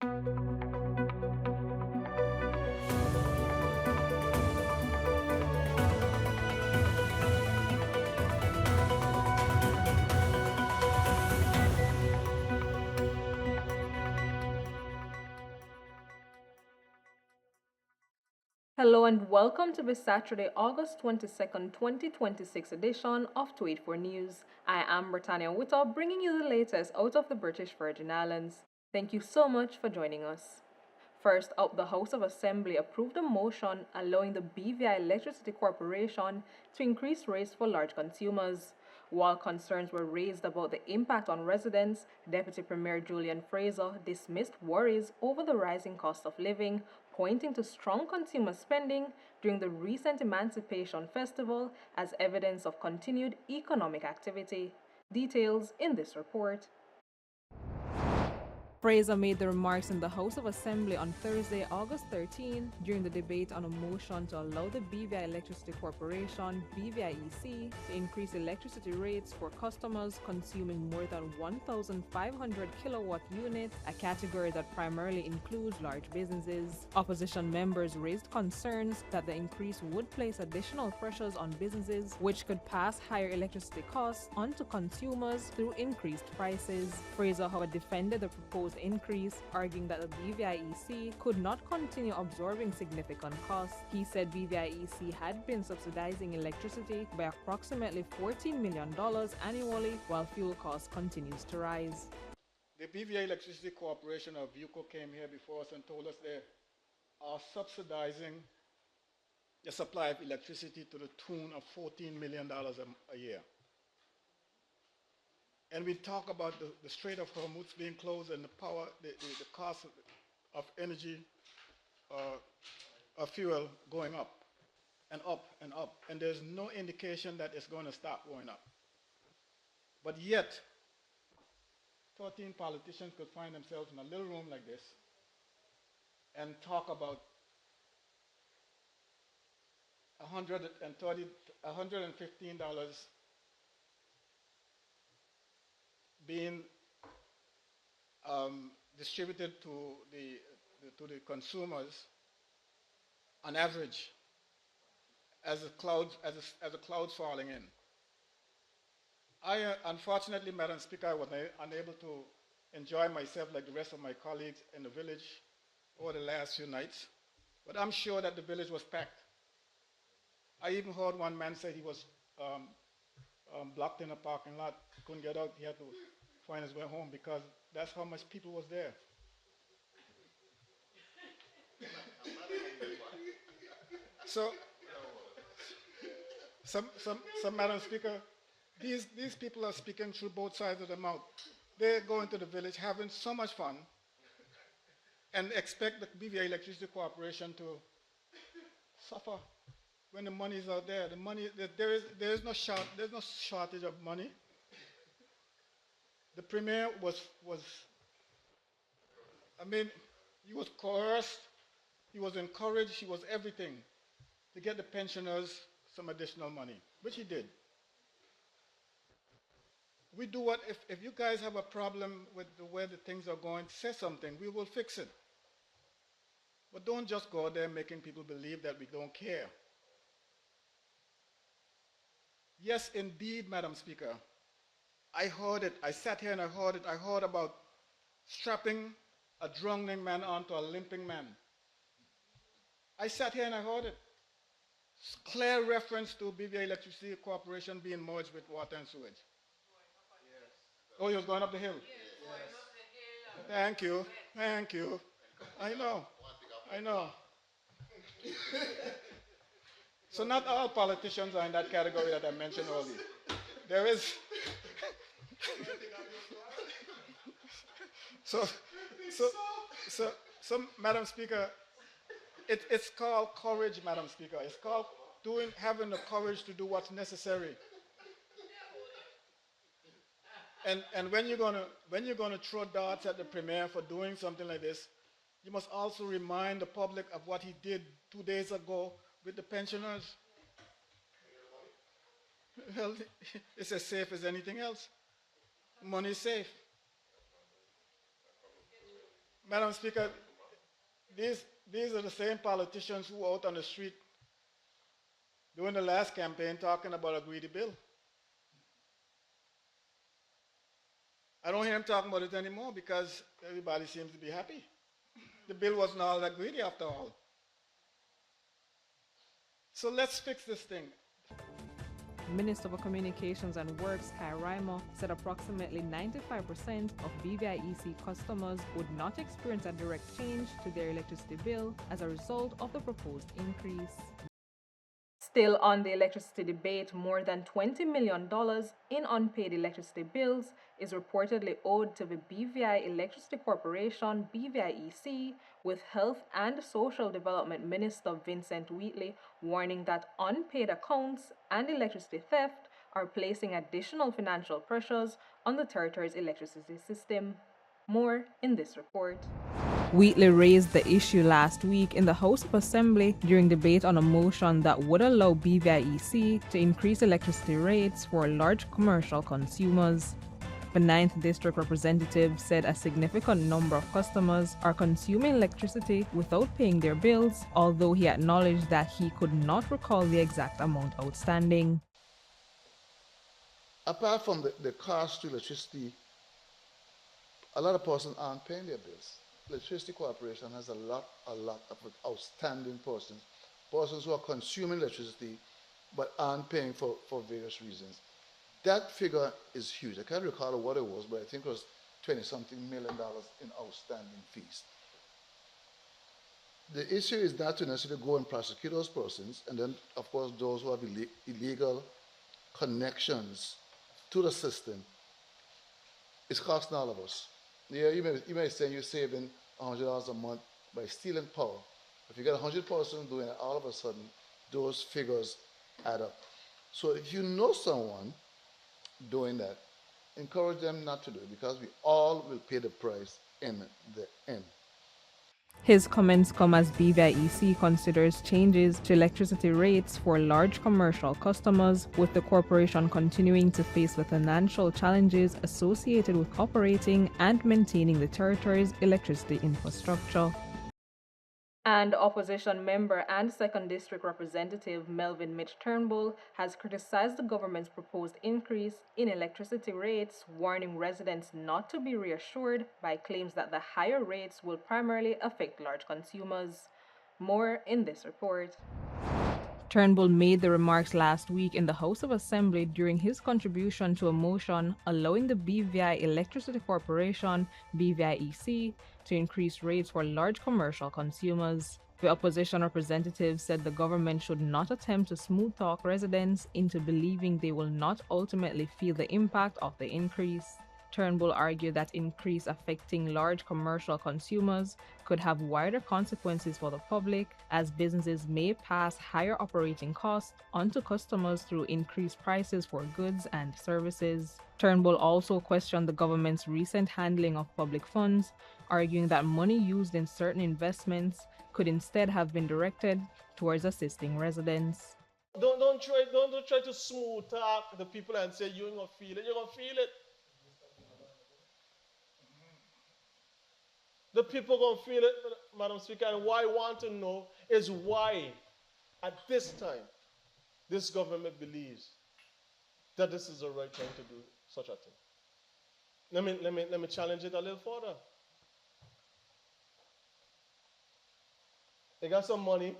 Hello and welcome to the Saturday, August 22nd, 2026 edition of Tweet for News. I am Britannia Whittle, bringing you the latest out of the British Virgin Islands. Thank you so much for joining us. First up, the House of Assembly approved a motion allowing the BVI Electricity Corporation to increase rates for large consumers. While concerns were raised about the impact on residents, Deputy Premier Julian Fraser dismissed worries over the rising cost of living, pointing to strong consumer spending during the recent Emancipation Festival as evidence of continued economic activity. Details in this report. Fraser made the remarks in the House of Assembly on Thursday, August 13, during the debate on a motion to allow the BVI Electricity Corporation, BVIEC, to increase electricity rates for customers consuming more than 1,500 kilowatt units, a category that primarily includes large businesses. Opposition members raised concerns that the increase would place additional pressures on businesses, which could pass higher electricity costs onto consumers through increased prices. Fraser, however, defended the proposed increase, arguing that the BVIEC could not continue absorbing significant costs. He said BVIEC had been subsidizing electricity by approximately $14 million annually while fuel costs continues to rise. The BVI Electricity Corporation of BVIECC came here before us and told us they are subsidizing the supply of electricity to the tune of $14 million a year. And we talk about the Strait of Hormuz being closed and the cost of energy, of fuel going up and up and up. And there's no indication that it's going to stop going up. But yet, 13 politicians could find themselves in a little room like this and talk about $115 being distributed to the consumers on average as the clouds falling in. I unfortunately, Madam Speaker, I was unable to enjoy myself like the rest of my colleagues in the village over the last few nights, but I'm sure that the village was packed. I even heard one man say he was blocked in a parking lot, couldn't get out, he had to find his way home because that's how much people was there. So, Madam Speaker, these people are speaking through both sides of the mouth. They go into the village having so much fun and expect the BVI Electricity Corporation to suffer when the money is out there. The money, there's no shortage of money. The Premier he was coerced, he was encouraged, he was everything to get the pensioners some additional money, which he did. We do what, if you guys have a problem with the way the things are going, say something, we will fix it. But don't just go there making people believe that we don't care. Yes, indeed, Madam Speaker. I heard it. I sat here and I heard it. I heard about strapping a drowning man onto a limping man. I sat here and I heard it. Clear reference to BVI Electricity Corporation being merged with water and sewage. Yes. Oh, he was going up the hill? Yes. Thank you. Thank you. I know. I know. So not all politicians are in that category that I mentioned earlier. There is. So, Madam Speaker, it's called courage, Madam Speaker. It's called having the courage to do what's necessary. And when you're gonna throw darts at the Premier for doing something like this, you must also remind the public of what he did 2 days ago with the pensioners. Well, it's as safe as anything else. Money is safe. Madam Speaker, these are the same politicians who were out on the street during the last campaign talking about a greedy bill. I don't hear them talking about it anymore because everybody seems to be happy. The bill wasn't all that greedy after all. So let's fix this thing. Minister for Communications and Works, Kai Reimer, said approximately 95% of BVIEC customers would not experience a direct change to their electricity bill as a result of the proposed increase. Still on the electricity debate, more than $20 million in unpaid electricity bills is reportedly owed to the BVI Electricity Corporation, BVIEC, with Health and Social Development Minister Vincent Wheatley warning that unpaid accounts and electricity theft are placing additional financial pressures on the territory's electricity system. More in this report. Wheatley raised the issue last week in the House of Assembly during debate on a motion that would allow BVIEC to increase electricity rates for large commercial consumers. The 9th District representative said a significant number of customers are consuming electricity without paying their bills, although he acknowledged that he could not recall the exact amount outstanding. Apart from the cost to electricity, a lot of persons aren't paying their bills. Electricity Corporation has a lot of outstanding persons who are consuming electricity but aren't paying for various reasons. That figure is huge. I can't recall what it was, but I think it was $20-something million in outstanding fees. The issue is not to necessarily go and prosecute those persons, and then, of course, those who have illegal connections to the system. It's costing all of us. Yeah, you may say you're saving $100 a month by stealing power. If you get 100 persons doing it, all of a sudden, those figures add up. So if you know someone doing that, encourage them not to do it, because we all will pay the price in the end. His comments come as BVIEC considers changes to electricity rates for large commercial customers, with the corporation continuing to face the financial challenges associated with operating and maintaining the territory's electricity infrastructure. And opposition member and 2nd District Representative Melvin Mitch Turnbull has criticized the government's proposed increase in electricity rates, warning residents not to be reassured by claims that the higher rates will primarily affect large consumers. More in this report. Turnbull made the remarks last week in the House of Assembly during his contribution to a motion allowing the BVI Electricity Corporation, BVIEC, to increase rates for large commercial consumers. The opposition representative said the government should not attempt to smooth talk residents into believing they will not ultimately feel the impact of the increase. Turnbull argued that increase affecting large commercial consumers could have wider consequences for the public, as businesses may pass higher operating costs onto customers through increased prices for goods and services. Turnbull also questioned the government's recent handling of public funds, arguing that money used in certain investments could instead have been directed towards assisting residents. Don't try to smooth talk the people and say you're gonna feel it. You're gonna feel it. The people going to feel it, Madam Speaker, and what I want to know is why, at this time, this government believes that this is the right time to do such a thing. Let me challenge it a little further. They got some money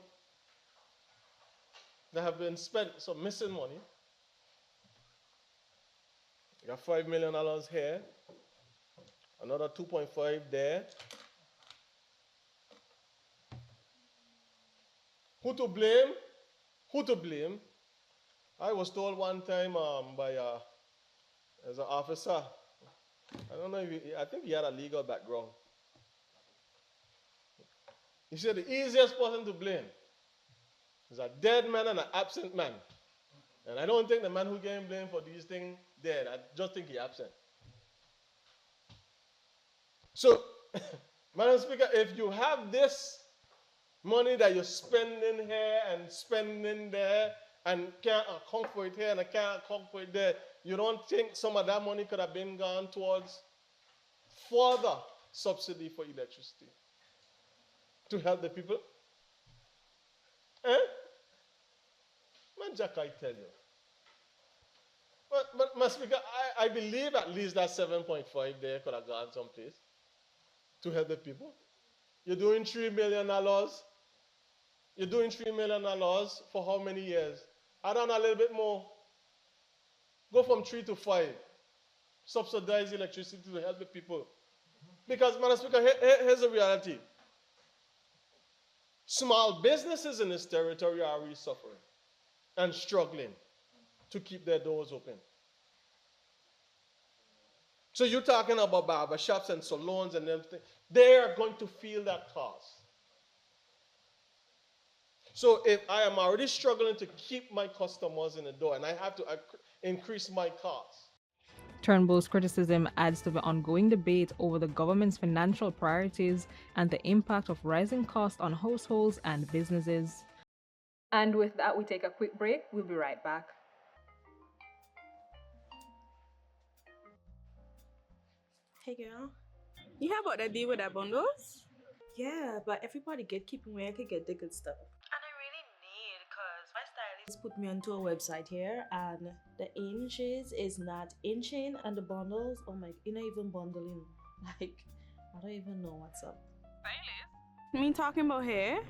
that have been spent, some missing money. They got $5 million here, another 2.5 there. Who to blame? Who to blame? I was told one time by as an officer, I don't know if I think he had a legal background. He said the easiest person to blame is a dead man and an absent man. And I don't think the man who getting blamed for these things dead. I just think he absent. So, Madam Speaker, if you have this money that you're spending here and spending there and can't account for it here and I can't account for it there, you don't think some of that money could have been gone towards further subsidy for electricity to help the people? Eh? Man, Jack, I tell you. But Mr. Speaker, I believe at least that 7.5 there could have gone someplace to help the people. You're doing $3 million. You're doing $3 million for how many years? Add on a little bit more. Go from 3 to 5. Subsidize electricity to help the people. Because, Madam Speaker, here's the reality. Small businesses in this territory are really suffering and struggling to keep their doors open. So you're talking about barbershops and salons and everything. They are going to feel that cost. So if I am already struggling to keep my customers in the door and I have to increase my costs. Turnbull's criticism adds to the ongoing debate over the government's financial priorities and the impact of rising costs on households and businesses. And with that, we take a quick break. We'll be right back. Hey girl, you hear about that deal with that bundles? Yeah, but everybody gatekeeping where I could get the good stuff. And I really need, because my stylist put me onto a website here and the inches is not inching and the bundles, oh my, you're not even bundling. Like, I don't even know what's up. Stylist? You mean talking about hair?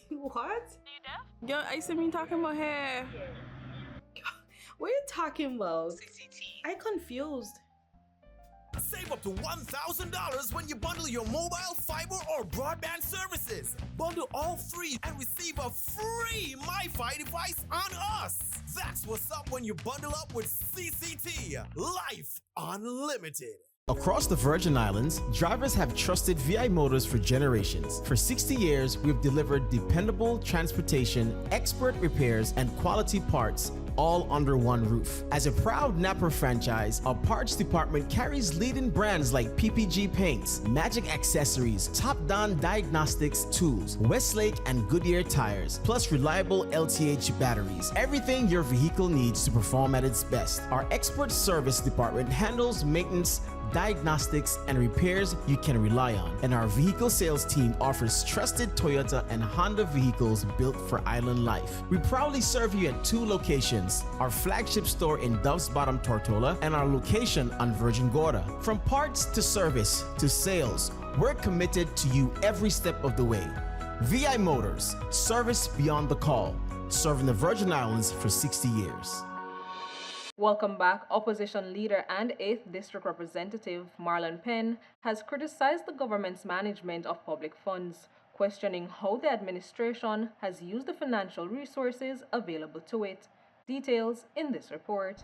What? Are you deaf? Yo, I see me talking about hair. What are you talking about? CCT. I'm confused. Save up to $1,000 when you bundle your mobile, fiber, or broadband services. Bundle all three and receive a free MiFi device on us. That's what's up when you bundle up with CCT. Life Unlimited. Across the Virgin Islands, drivers have trusted VI Motors for generations. For 60 years, we've delivered dependable transportation, expert repairs, and quality parts, all under one roof. As a proud Napa franchise, our parts department carries leading brands like PPG Paints, Magic Accessories, Top Don Diagnostics Tools, Westlake and Goodyear Tires, plus reliable LTH batteries. Everything your vehicle needs to perform at its best. Our expert service department handles maintenance, diagnostics, and repairs you can rely on. And our vehicle sales team offers trusted Toyota and Honda vehicles built for island life. We proudly serve you at 2 locations, our flagship store in Dove's Bottom, Tortola, and our location on Virgin Gorda. From parts to service to sales, we're committed to you every step of the way. VI Motors, service beyond the call, serving the Virgin Islands for 60 years. Welcome back. Opposition leader and 8th District Representative Marlon Penn has criticized the government's management of public funds, questioning how the administration has used the financial resources available to it. Details in this report.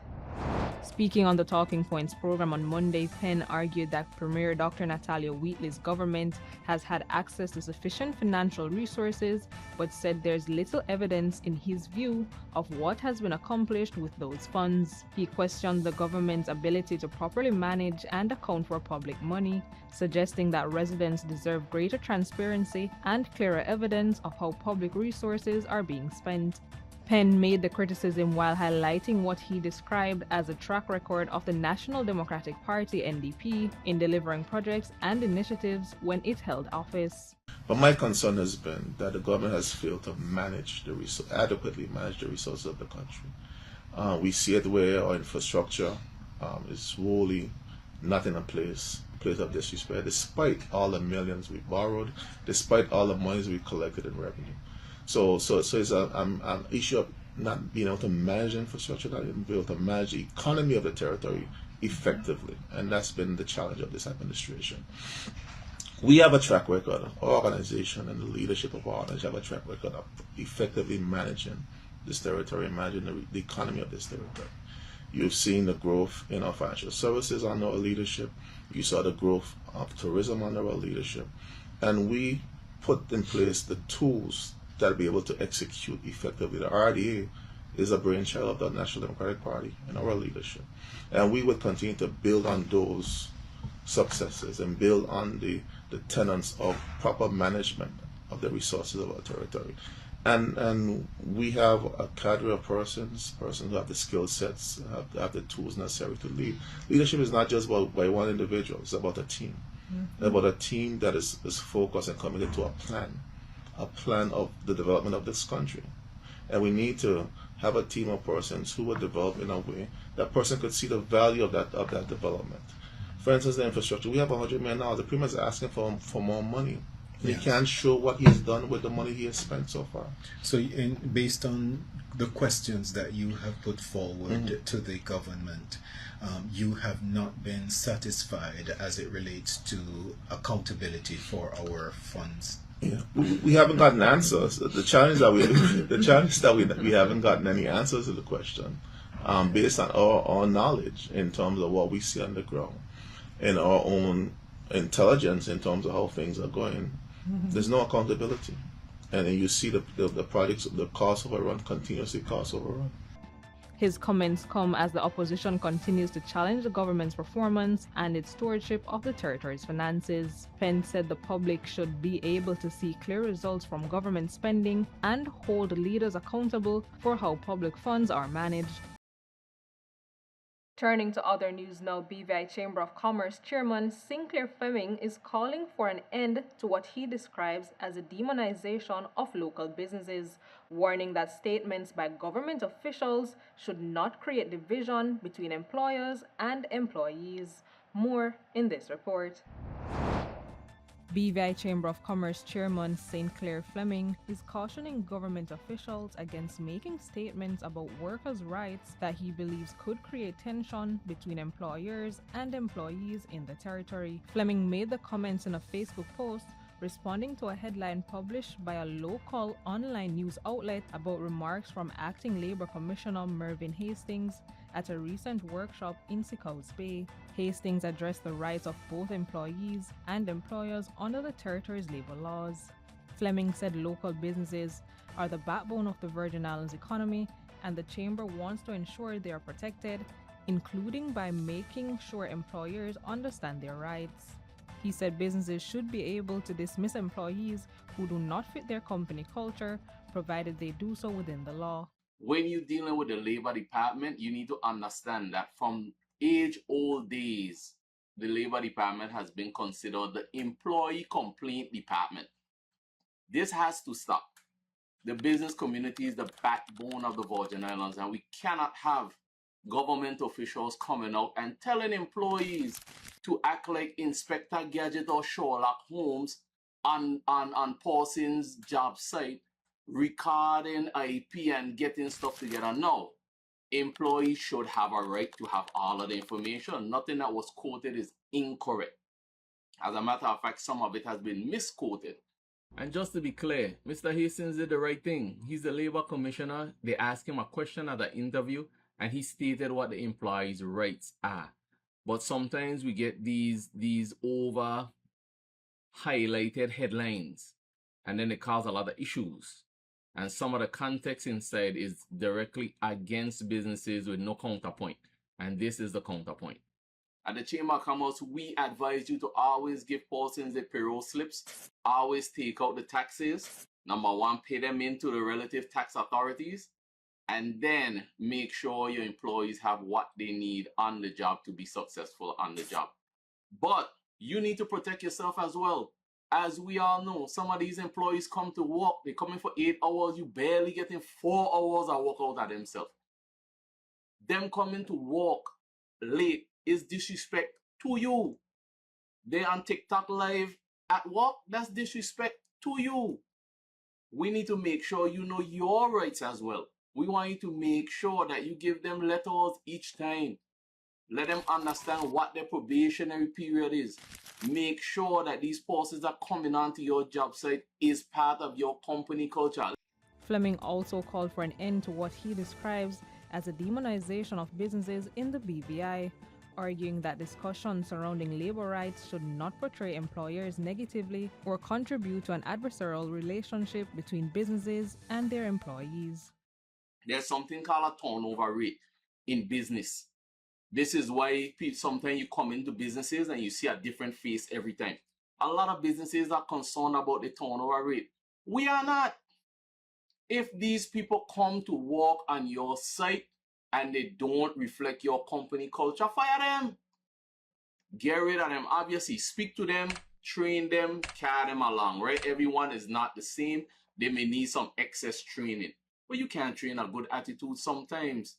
Speaking on the Talking Points program on Monday, Penn argued that Premier Dr. Natalia Wheatley's government has had access to sufficient financial resources, but said there's little evidence in his view of what has been accomplished with those funds. He questioned the government's ability to properly manage and account for public money, suggesting that residents deserve greater transparency and clearer evidence of how public resources are being spent. Penn made the criticism while highlighting what he described as a track record of the National Democratic Party (NDP) in delivering projects and initiatives when it held office. But my concern has been that the government has failed to adequately manage the resources of the country. We see it where our infrastructure is wholly not in a place of disrepair, despite all the millions we borrowed, despite all the monies we collected in revenue. So it's an issue of not being able to manage infrastructure, not being able to manage the economy of the territory effectively, and that's been the challenge of this administration. We have a track record, our organization and the leadership of our organization have a track record of effectively managing this territory and managing the economy of this territory. You've seen the growth in our financial services under our leadership. You saw the growth of tourism under our leadership, and we put in place the tools that'll be able to execute effectively. The RDA is a brainchild of the National Democratic Party and our leadership. And we will continue to build on those successes and build on the tenets of proper management of the resources of our territory. And we have a cadre of persons who have the skill sets, have the tools necessary to lead. Leadership is not just by one individual, it's about a team. About a team that is focused and committed to a plan of the development of this country. And we need to have a team of persons who will develop in a way that person could see the value of that development. For instance, the infrastructure. We have $100 million. The Premier is asking for more money. He can't show what he has done with the money he has spent so far. So, based on the questions that you have put forward to the government, you have not been satisfied as it relates to accountability for our funds. Yeah, we haven't gotten answers. The challenge that we haven't gotten any answers to the question, based on our knowledge in terms of what we see on the ground, and our own intelligence in terms of how things are going. There's no accountability, and then you see the projects, the cost overrun, continuously cost overrun. His comments come as the opposition continues to challenge the government's performance and its stewardship of the territory's finances. Penn said the public should be able to see clear results from government spending and hold leaders accountable for how public funds are managed. Turning to other news now, BVI Chamber of Commerce Chairman Sinclair Fleming is calling for an end to what he describes as a demonization of local businesses, warning that statements by government officials should not create division between employers and employees. More in this report. BVI Chamber of Commerce Chairman St. Clair Fleming is cautioning government officials against making statements about workers' rights that he believes could create tension between employers and employees in the territory. Fleming made the comments in a Facebook post responding to a headline published by a local online news outlet about remarks from Acting Labor Commissioner Mervyn Hastings at a recent workshop in Sicouts Bay. Hastings addressed the rights of both employees and employers under the territory's labor laws. Fleming said local businesses are the backbone of the Virgin Islands economy, and the Chamber wants to ensure they are protected, including by making sure employers understand their rights. He said businesses should be able to dismiss employees who do not fit their company culture, provided they do so within the law. When you're dealing with the Labor Department, you need to understand that from age-old days, the Labor Department has been considered the employee complaint department. This has to stop. The business community is the backbone of the Virgin Islands, and we cannot have government officials coming out and telling employees to act like Inspector Gadget or Sherlock Holmes on person's job site, recording IP and getting stuff together. No, employees should have a right to have all of the information. Nothing that was quoted is incorrect. As a matter of fact, some of it has been misquoted. And just to be clear, Mr. Hastings did the right thing. He's the Labor Commissioner. They asked him a question at the interview, and he stated what the employees' rights are. But sometimes we get these over highlighted headlines, and then it causes a lot of issues. And some of the context inside is directly against businesses with no counterpoint. And this is the counterpoint. At the Chamber of Commerce, we advise you to always give persons the payroll slips, always take out the taxes. Number one, pay them into the relative tax authorities, and then make sure your employees have what they need on the job to be successful on the job. But you need to protect yourself as well. As we all know, some of these employees come to work, they come in for 8 hours, you barely getting 4 hours of work out of themselves. Them coming to work late is disrespect to you. They on TikTok live at work, that's disrespect to you. We need to make sure you know your rights as well. We want you to make sure that you give them letters each time. Let them understand what their probationary period is. Make sure that these persons that are coming onto your job site is part of your company culture. Fleming also called for an end to what he describes as a demonization of businesses in the BVI, arguing that discussions surrounding labor rights should not portray employers negatively or contribute to an adversarial relationship between businesses and their employees. There's something called a turnover rate in business. This is why sometimes you come into businesses and you see a different face every time. A lot of businesses are concerned about the turnover rate. We are not. If these people come to work on your site and they don't reflect your company culture, fire them. Get rid of them. Obviously, speak to them, train them, carry them along, right? Everyone is not the same. They may need some excess training. But you can't train a good attitude sometimes.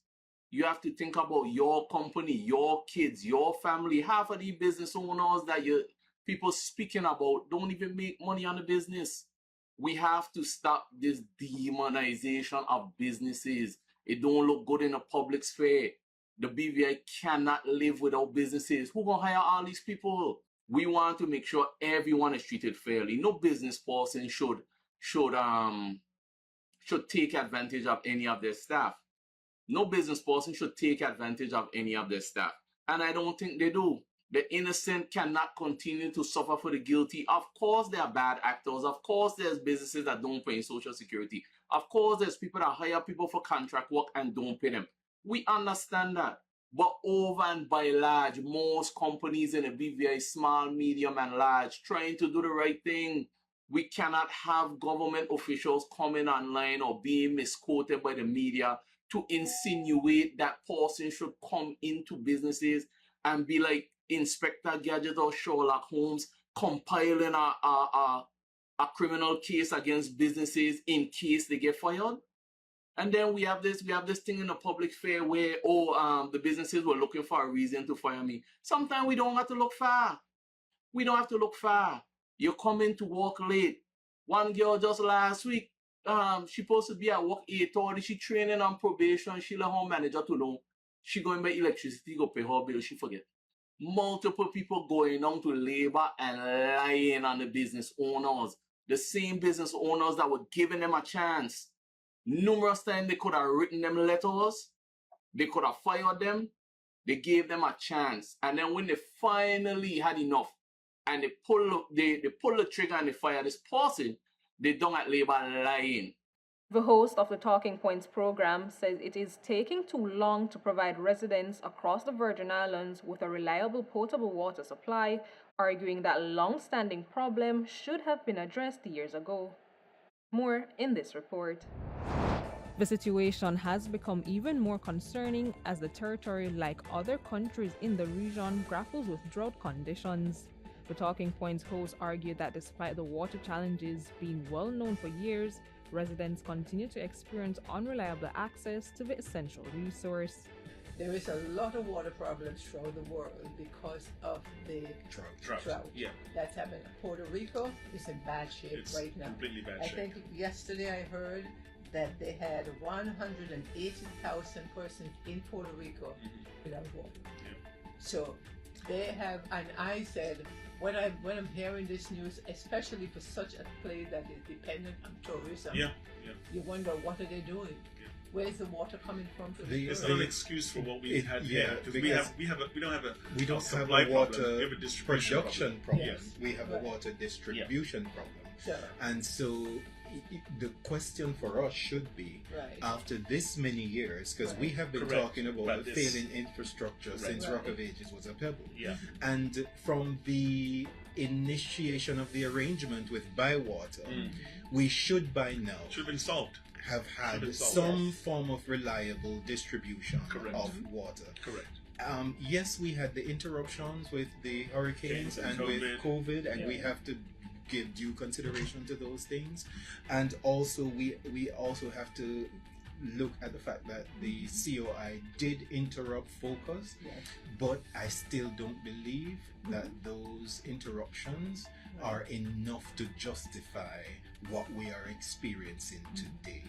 You have to think about your company, your kids, your family. Half of the business owners that people speaking about don't even make money on the business. We have to stop this demonization of businesses. It don't look good in the public sphere. The BVI cannot live without businesses. Who gonna hire all these people? We want to make sure everyone is treated fairly. No business person should take advantage of any of their staff. No business person should take advantage of any of their staff. And I don't think they do. The innocent cannot continue to suffer for the guilty. Of course, there are bad actors. Of course, there's businesses that don't pay Social Security. Of course, there's people that hire people for contract work and don't pay them. We understand that. But over and by large, most companies in the BVI, small, medium, and large, trying to do the right thing. We cannot have government officials coming online or being misquoted by the media to insinuate that person should come into businesses and be like Inspector Gadget or Sherlock Holmes, compiling a criminal case against businesses in case they get fired. And then we have this thing in the public sphere where, the businesses were looking for a reason to fire me. Sometimes we don't have to look far. We don't have to look far. You come in to work late. One girl just last week, she supposed to be at work 8:30. She training on probation. She let her manager to know. She going by electricity, go pay her bill. She forget. Multiple people going on to labor and lying on the business owners. The same business owners that were giving them a chance. Numerous times they could have written them letters. They could have fired them. They gave them a chance. And then when they finally had enough and they pull the trigger and they fire this person, they don't at labor lying. The host of the Talking Points program says it is taking too long to provide residents across the Virgin Islands with a reliable potable water supply, arguing that long-standing problem should have been addressed years ago. More in this report. The situation has become even more concerning as the territory, like other countries in the region, grapples with drought conditions. The Talking Points host argued that despite the water challenges being well known for years, residents continue to experience unreliable access to the essential resource. There is a lot of water problems throughout the world because of the drought. Yeah. That's happening. Puerto Rico is in bad shape right now. Completely bad shape. I think yesterday I heard that they had 180,000 persons in Puerto Rico without water. Yeah. So they have, and I said, when I'm hearing this news, especially for such a place that is dependent on tourism, you wonder what are they doing? Where's the water coming from? It's not an excuse for what we've had here because we don't have a water production problem. Yes. We have a water distribution problem. And so the question for us should be, after this many years, because we have been talking about the failing infrastructure since Rock of Ages was a pebble. And from the initiation of the arrangement with Bywater, we should by now have been solved. Have had some form of reliable distribution of water. Yes, we had the interruptions with the hurricanes and with COVID, and we have to give due consideration to those things. And also we also have to look at the fact that the COI did interrupt focus, but I still don't believe that those interruptions are enough to justify what we are experiencing today.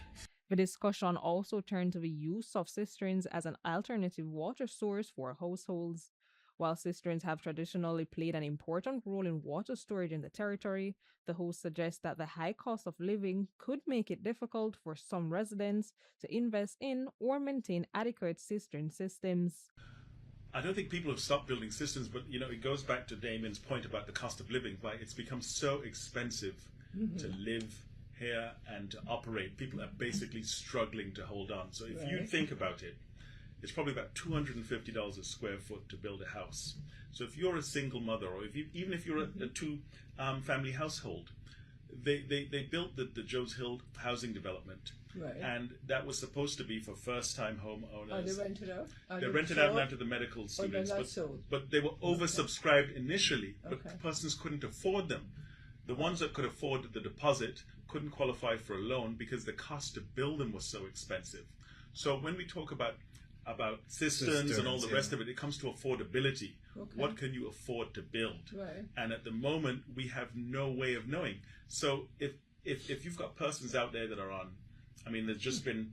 The discussion also turned to the use of cisterns as an alternative water source for households. While cisterns have traditionally played an important role in water storage in the territory, the host suggests that the high cost of living could make it difficult for some residents to invest in or maintain adequate cistern systems. I don't think people have stopped building cisterns, but it goes back to Damien's point about the cost of living. Like, it's become so expensive to live here and to operate. People are basically struggling to hold on. So if you think about it, it's probably about $250 a square foot to build a house. So if you're a single mother, or even if you're a two-family household, they built the Joe's Hill housing development, Right. and that was supposed to be for first-time homeowners. Are they rented out? They're rented out now to the medical students, but they were oversubscribed initially, but persons couldn't afford them. The ones that could afford the deposit couldn't qualify for a loan because the cost to build them was so expensive. So when we talk about cisterns and all the rest of it, it comes to affordability. Okay. What can you afford to build? Right. And at the moment, we have no way of knowing. So if you've got persons out there that are on, I mean, there's just been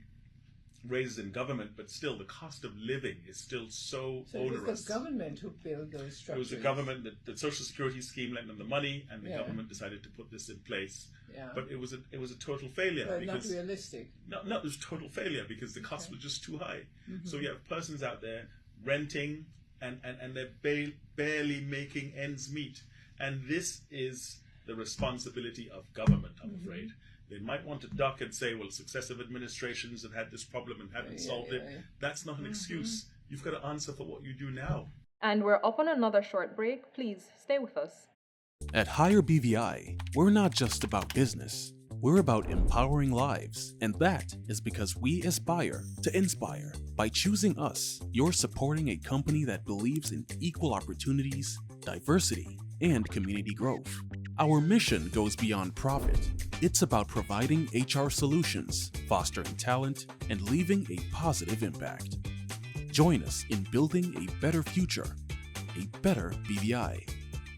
raises in government, but still the cost of living is still so onerous. It was the government who built those structures. It was the government, the Social Security scheme lent them the money, and the government decided to put this in place. Yeah. But it was a total failure. Well, because, not realistic. No, it was total failure because the cost was just too high. Mm-hmm. So you have persons out there renting, and they're barely making ends meet. And this is the responsibility of government, I'm afraid. They might want to duck and say, well, successive administrations have had this problem and haven't solved it. That's not an excuse. You've got to answer for what you do now. And we're up on another short break. Please stay with us. At Higher BVI, we're not just about business. We're about empowering lives, and that is because we aspire to inspire. By choosing us, you're supporting a company that believes in equal opportunities, diversity, and community growth. Our mission goes beyond profit. It's about providing HR solutions, fostering talent, and leaving a positive impact. Join us in building a better future, a better BVI.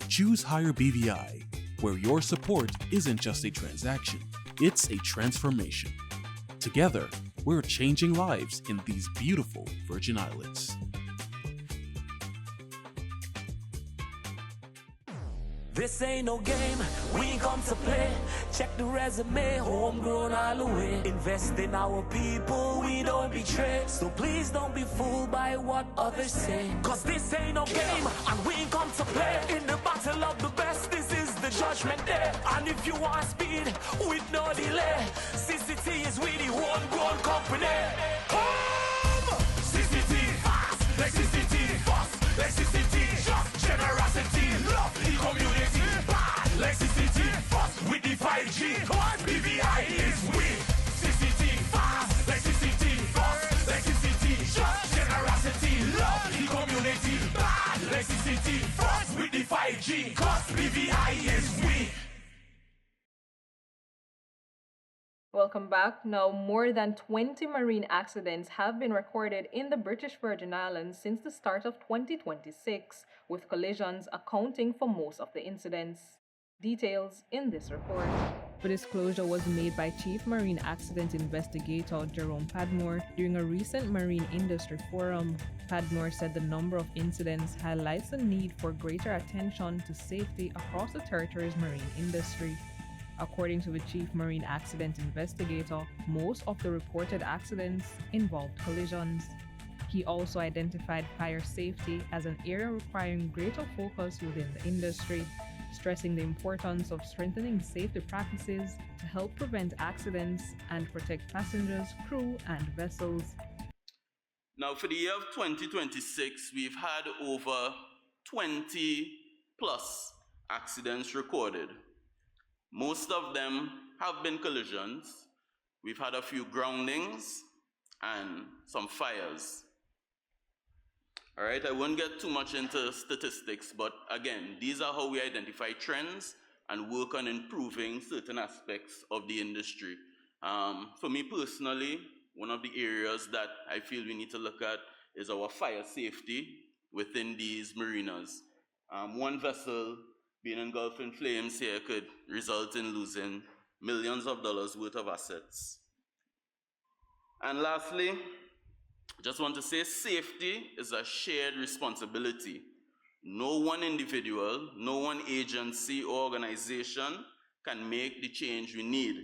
Choose Higher BVI, where your support isn't just a transaction, it's a transformation. Together, we're changing lives in these beautiful Virgin Islands. This ain't no game, we ain't come to play. Check the resume, homegrown all the way. Invest in our people, we don't betray. So please don't be fooled by what others say. Cause this ain't no game, and we ain't come to play. In the battle of the best, this is the judgment day. And if you want speed, with no delay, CCT is with the homegrown company. Come! CCT fast, like CCT fast, like CCT just generosity, love the community, bad like CCT fast with the 5G. Come on, BVI is we. CCT fast, like CCT fast, like CCT just generosity, love the community, bad like CCT fast with the 5G. Cause BVI is we. Welcome back. Now, more than 20 marine accidents have been recorded in the British Virgin Islands since the start of 2026, with collisions accounting for most of the incidents. Details in this report. The disclosure was made by Chief Marine Accident Investigator Jerome Padmore during a recent marine industry forum. Padmore said the number of incidents highlights the need for greater attention to safety across the territory's marine industry. According to the Chief Marine Accident Investigator, most of the reported accidents involved collisions. He also identified fire safety as an area requiring greater focus within the industry, stressing the importance of strengthening safety practices to help prevent accidents and protect passengers, crew, and vessels. Now, for the year of 2026, we've had over 20 plus accidents recorded. Most of them have been collisions. We've had a few groundings and some fires. All right, I won't get too much into statistics, but again, these are how we identify trends and work on improving certain aspects of the industry. For me personally, one of the areas that I feel we need to look at is our fire safety within these marinas. One vessel being engulfed in flames here could result in losing millions of dollars worth of assets. And lastly, just want to say safety is a shared responsibility. No one individual, no one agency or organization can make the change we need.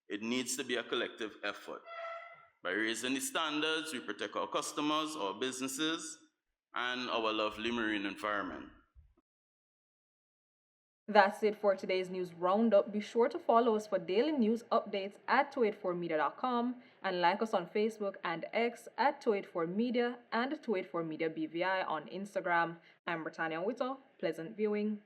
It needs to be a collective effort. By raising the standards, we protect our customers, our businesses, and our lovely marine environment. That's it for today's news roundup. Be sure to follow us for daily news updates at 284media.com and like us on Facebook and X at 284media and 284media BVI on Instagram. I'm Britannia Witter. Pleasant viewing.